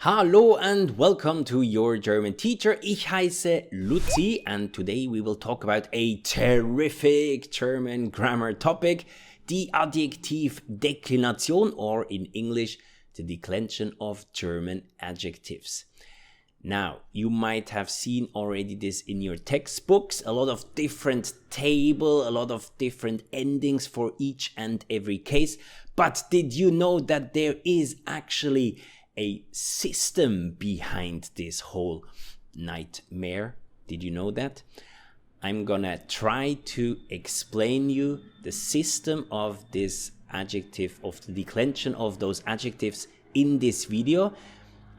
Hallo and welcome to your German teacher. Ich heiße Luzi and today we will talk about a terrific German grammar topic, die Adjektivdeklination, or in English, the declension of German adjectives. Now, you might have seen already this in your textbooks, a lot of different table, a lot of different endings for each and every case. But did you know that there is actually a system behind this whole nightmare? Did you know that? I'm gonna try to explain you the system of this adjective, of the declension of those adjectives in this video.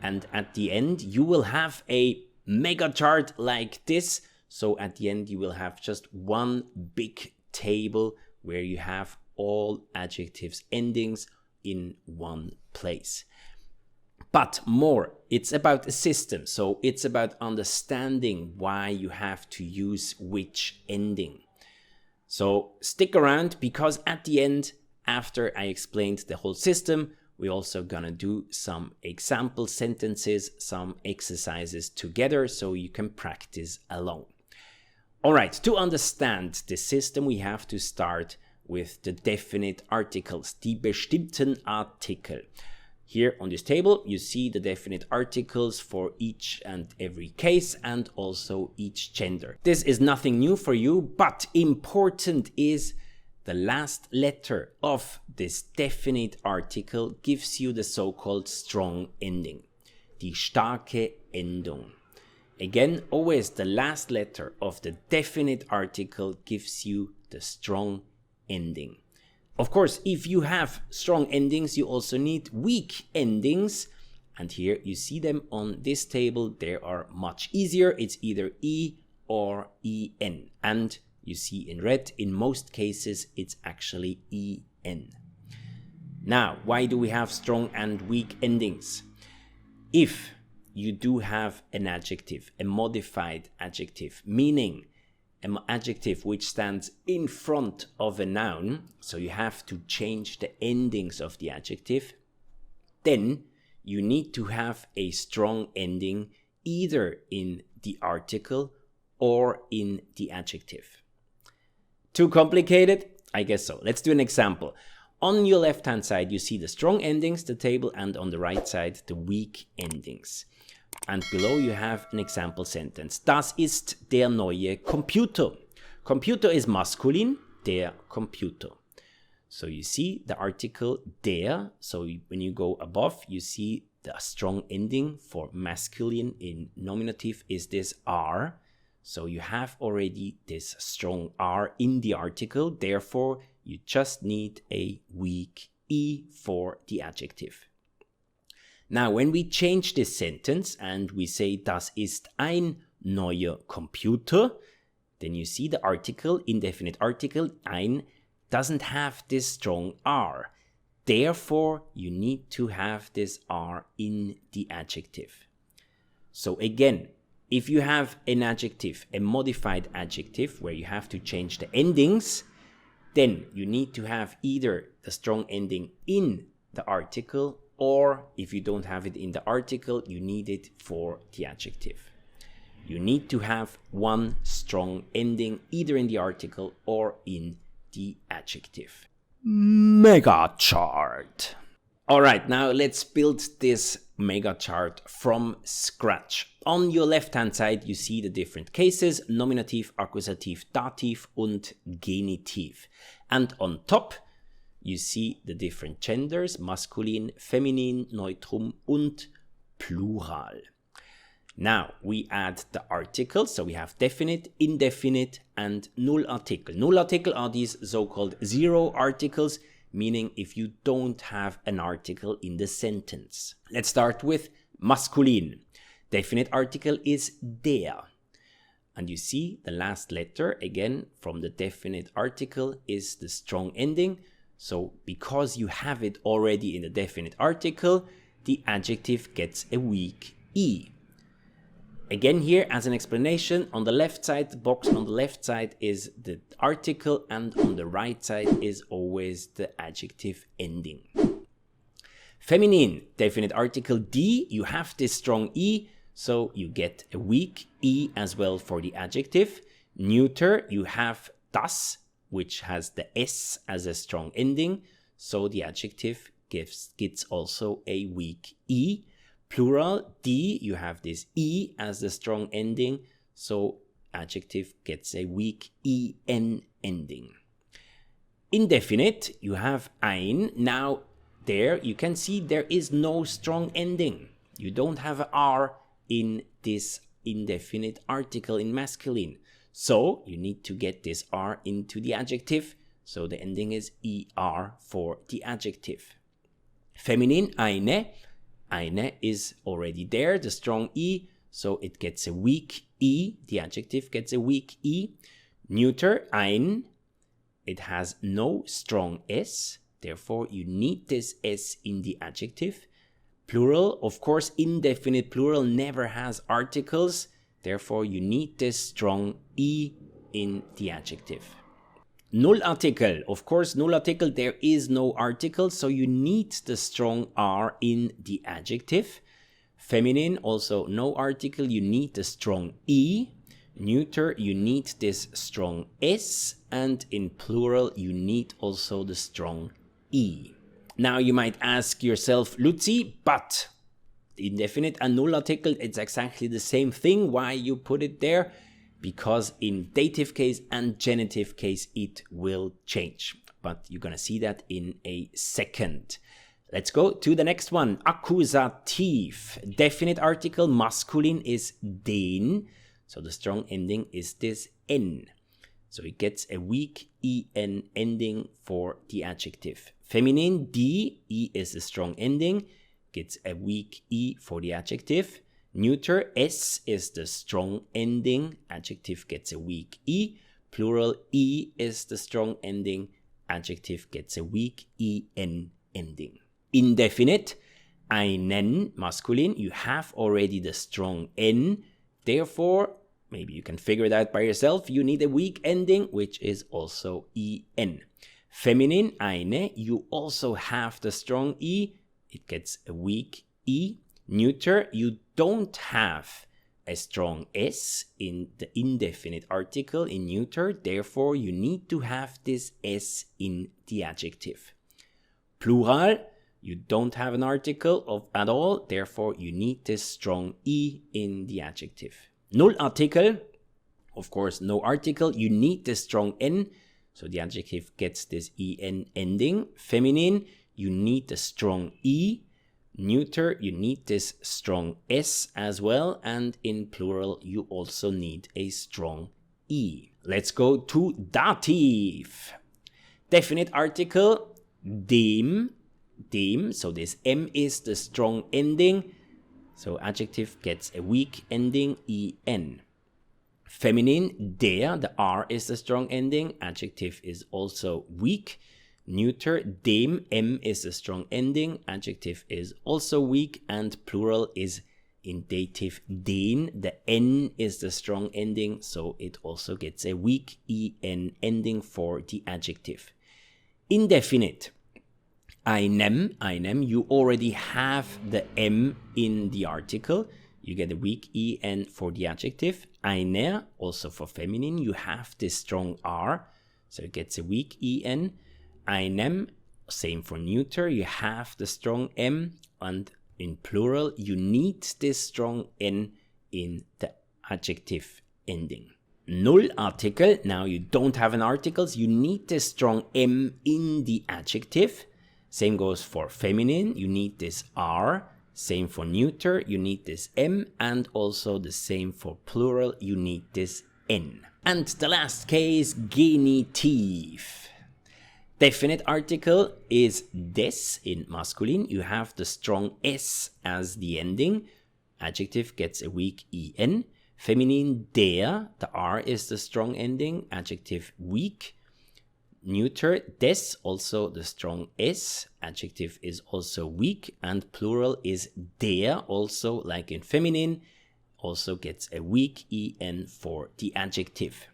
And at the end, you will have a mega chart like this. So at the end, you will have just one big table where you have all adjectives endings in one place. But more, it's about a system. So it's about understanding why you have to use which ending. So stick around, because at the end, after I explained the whole system, we're also gonna do some example sentences, some exercises together so you can practice alone. All right, to understand the system, we have to start with the definite articles, die bestimmten Artikel. Here on this table, you see the definite articles for each and every case and also each gender. This is nothing new for you, but important is the last letter of this definite article gives you the so-called strong ending, die starke Endung. Again, always the last letter of the definite article gives you the strong ending. Of course, if you have strong endings, you also need weak endings. And here you see them on this table. They are much easier. It's either E or EN. And you see in red, in most cases, it's actually EN. Now, why do we have strong and weak endings? If you do have an adjective, a modified adjective, meaning an adjective which stands in front of a noun, so you have to change the endings of the adjective, then you need to have a strong ending either in the article or in the adjective. Too complicated? I guess so. Let's do an example. On your left-hand side, you see the strong endings, the table, and on the right side, the weak endings. And below you have an example sentence. Das ist der neue Computer. Computer is masculine, der Computer. So you see the article der. So when you go above, you see the strong ending for masculine in nominative is this R. So you have already this strong R in the article. Therefore, you just need a weak E for the adjective. Now, when we change this sentence and we say, das ist ein neuer Computer, then you see the article, indefinite article, ein, doesn't have this strong R. Therefore, you need to have this R in the adjective. So again, if you have an adjective, a modified adjective, where you have to change the endings, then you need to have either the strong ending in the article, or if you don't have it in the article, you need it for the adjective. You need to have one strong ending either in the article or in the adjective. Megachart. All right, now let's build this megachart from scratch. On your left-hand side, you see the different cases, nominative, accusative, dative und genitiv. And on top, you see the different genders, maskulin, feminin, neutrum und plural. Now we add the articles, so we have definite, indefinite and null article. Null article are these so-called zero articles, meaning if you don't have an article in the sentence. Let's start with maskulin. Definite article is der. And you see the last letter, again, from the definite article is the strong ending. So because you have it already in the definite article, the adjective gets a weak E. Again here, as an explanation, on the left side, the box on the left side is the article, and on the right side is always the adjective ending. Feminine, definite article die, you have this strong E, so you get a weak E as well for the adjective. Neuter, you have das, which has the S as a strong ending, so the adjective gets also a weak E. Plural, die, you have this E as the strong ending, so adjective gets a weak EN ending. Indefinite, you have ein. Now there you can see there is no strong ending. You don't have an R in this indefinite article in masculine. So you need to get this R into the adjective. So the ending is ER for the adjective. Feminine, eine. Eine is already there, the strong E. So it gets a weak E. The adjective gets a weak E. Neuter, ein. It has no strong S. Therefore, you need this S in the adjective. Plural, of course, indefinite plural never has articles. Therefore, you need this strong E in the adjective. Null article, of course, null article, there is no article, so you need the strong R in the adjective. Feminine, also no article, you need the strong E. Neuter, you need this strong S, and in plural, you need also the strong E. Now you might ask yourself, Luzi, but indefinite and null article, it's exactly the same thing. Why you put it there? Because in dative case and genitive case, it will change. But you're gonna see that in a second. Let's go to the next one. Akkusativ. Definite article, masculine is den. So the strong ending is this N. So it gets a weak EN ending for the adjective. Feminine, die, E is the strong ending, gets a weak E for the adjective. Neuter, S is the strong ending, adjective gets a weak E. Plural, E is the strong ending, adjective gets a weak EN ending. Indefinite, einen, masculine, you have already the strong N. Therefore, maybe you can figure it out by yourself, you need a weak ending, which is also EN. Feminine, eine, you also have the strong E, it gets a weak E. Neuter, you don't have a strong S in the indefinite article in neuter, therefore you need to have this S in the adjective. Plural, you don't have an article at all, therefore you need this strong E in the adjective. Null article, of course no article, you need this strong N, so the adjective gets this EN ending. Feminine, you need the strong E. Neuter, you need this strong S as well, and in plural you also need a strong E. Let's go to dative. Definite article, dem, so this M is the strong ending, so adjective gets a weak ending, EN. Feminine, der, the R is the strong ending, adjective is also weak. Neuter, dem, M is the strong ending, adjective is also weak, and plural is in dative den, the N is the strong ending, so it also gets a weak EN ending for the adjective. Indefinite, einem, you already have the M in the article, you get a weak EN for the adjective. Einer, also for feminine, you have this strong R, so it gets a weak EN. Einem, same for neuter, you have the strong M, and in plural, you need this strong N in the adjective ending. Null article, now you don't have an article, you need this strong M in the adjective. Same goes for feminine, you need this R. Same for neuter, you need this M, and also the same for plural, you need this N. And the last case, genitive. Definite article is des in masculine, you have the strong S as the ending, adjective gets a weak EN. Feminine, der, the R is the strong ending, adjective weak. Neuter, des, also the strong S, adjective is also weak, and plural is der, also like in feminine, also gets a weak EN for the adjective.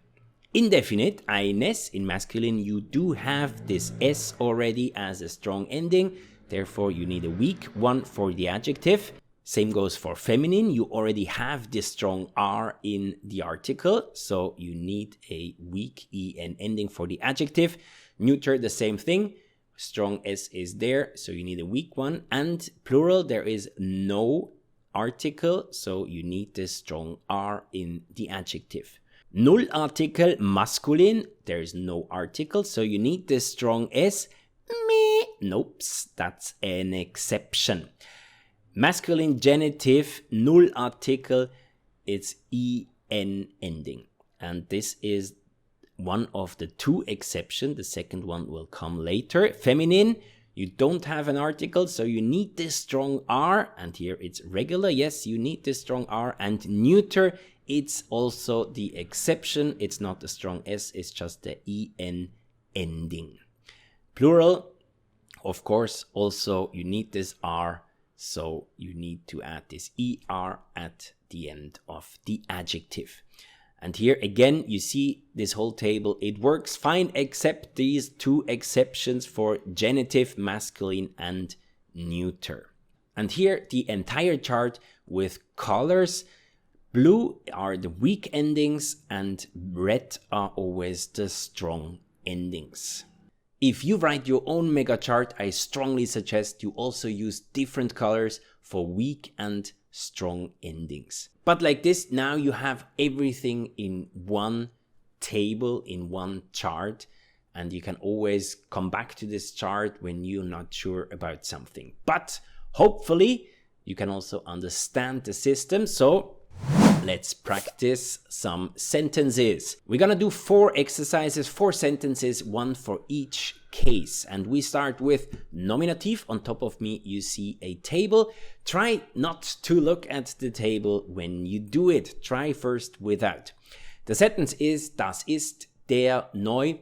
Indefinite, eines, in masculine, you do have this S already as a strong ending, Therefore, you need a weak one for the adjective. Same goes for feminine. You already have the strong R in the article, so you need a weak EN ending for the adjective. Neuter, the same thing. Strong S is there, so you need a weak one. And plural, there is no article, so you need the strong R in the adjective. Null article, masculine, there is no article, so you need the strong S. Me, nope, that's an exception. Masculine genitive, null article, it's EN ending. And this is one of the two exceptions. The second one will come later. Feminine, you don't have an article, so you need this strong R. And here it's regular. Yes, you need this strong R. And neuter, it's also the exception. It's not the strong S, it's just the EN ending. Plural, of course, also you need this R. So you need to add this ER at the end of the adjective. And here again, you see this whole table, it works fine except these two exceptions for genitive, masculine and neuter. And here the entire chart with colors. Blue are the weak endings and red are always the strong endings. If you write your own Megachart, I strongly suggest you also use different colors for weak and strong endings. But like this, now you have everything in one table, in one chart, and you can always come back to this chart when you're not sure about something. But hopefully you can also understand the system. So let's practice some sentences. We're gonna do 4 exercises, 4 sentences, one for each case. And we start with nominative. On top of me, you see a table. Try not to look at the table when you do it. Try first without. The sentence is, das ist der neue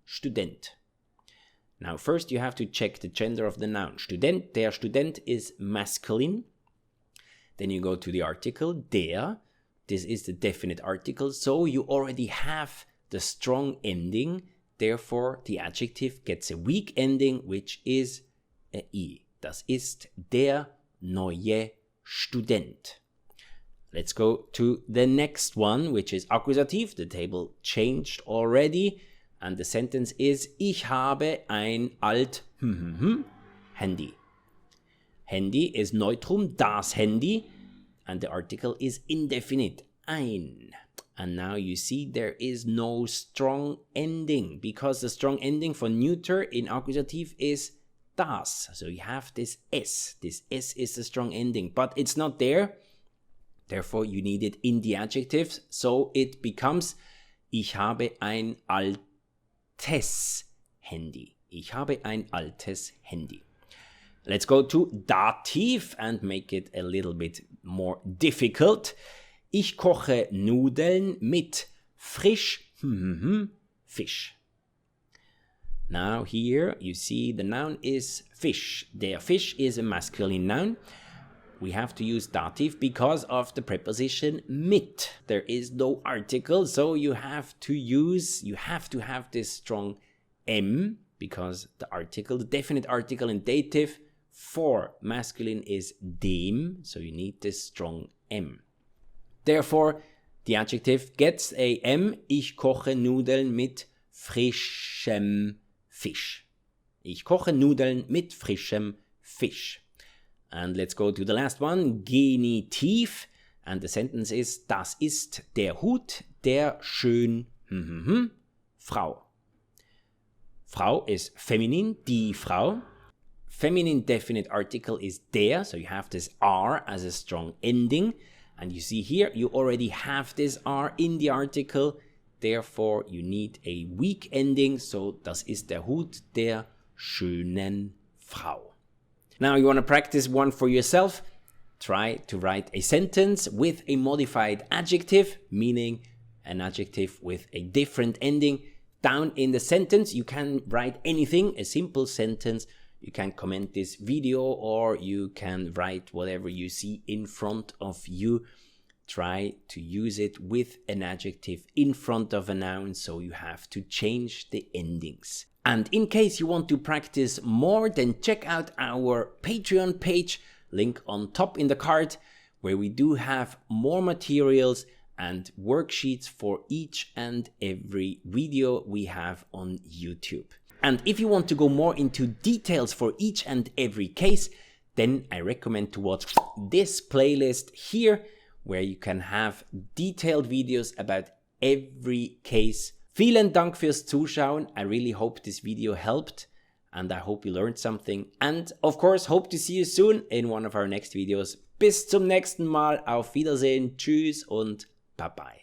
Student. Now, first you have to check the gender of the noun. Student, der Student is masculine. Then you go to the article, der. This is the definite article, so you already have the strong ending. Therefore, the adjective gets a weak ending, which is a I. Das ist der neue Student. Let's go to the next one, which is accusative. The table changed already. And the sentence is, ich habe ein alt Handy. Handy is neutrum, das Handy, and the article is indefinite, ein. And now you see there is no strong ending, because the strong ending for neuter in accusative is das. So you have this S. This S is the strong ending, but it's not there. Therefore, you need it in the adjectives. So it becomes, ich habe ein altes Handy. Ich habe ein altes Handy. Let's go to Dativ and make it a little bit more difficult. Ich koche Nudeln mit frisch Fisch. Now here you see the noun is fish. Der Fisch is a masculine noun. We have to use dative because of the preposition mit. There is no article, so you have to have this strong M, because the definite article in dative for masculine is dem, so you need this strong M. Therefore, the adjective gets a M. Ich koche Nudeln mit frischem Fisch. Ich koche Nudeln mit frischem Fisch. And let's go to the last one, Genitiv. And the sentence is, das ist der Hut der schön Frau. Frau is feminine, die Frau. Feminine definite article is der, so you have this R as a strong ending. And you see here, you already have this R in the article. Therefore, you need a weak ending. So, das ist der Hut der schönen Frau. Now, you want to practice one for yourself. Try to write a sentence with a modified adjective, meaning an adjective with a different ending. Down in the sentence, you can write anything, a simple sentence. You can comment this video, or you can write whatever you see in front of you. Try to use it with an adjective in front of a noun, so you have to change the endings. And in case you want to practice more, then check out our Patreon page, link on top in the card, where we do have more materials and worksheets for each and every video we have on YouTube. And if you want to go more into details for each and every case, then I recommend to watch this playlist here, where you can have detailed videos about every case. Vielen Dank fürs Zuschauen. I really hope this video helped and I hope you learned something. And of course, hope to see you soon in one of our next videos. Bis zum nächsten Mal. Auf Wiedersehen. Tschüss und bye bye.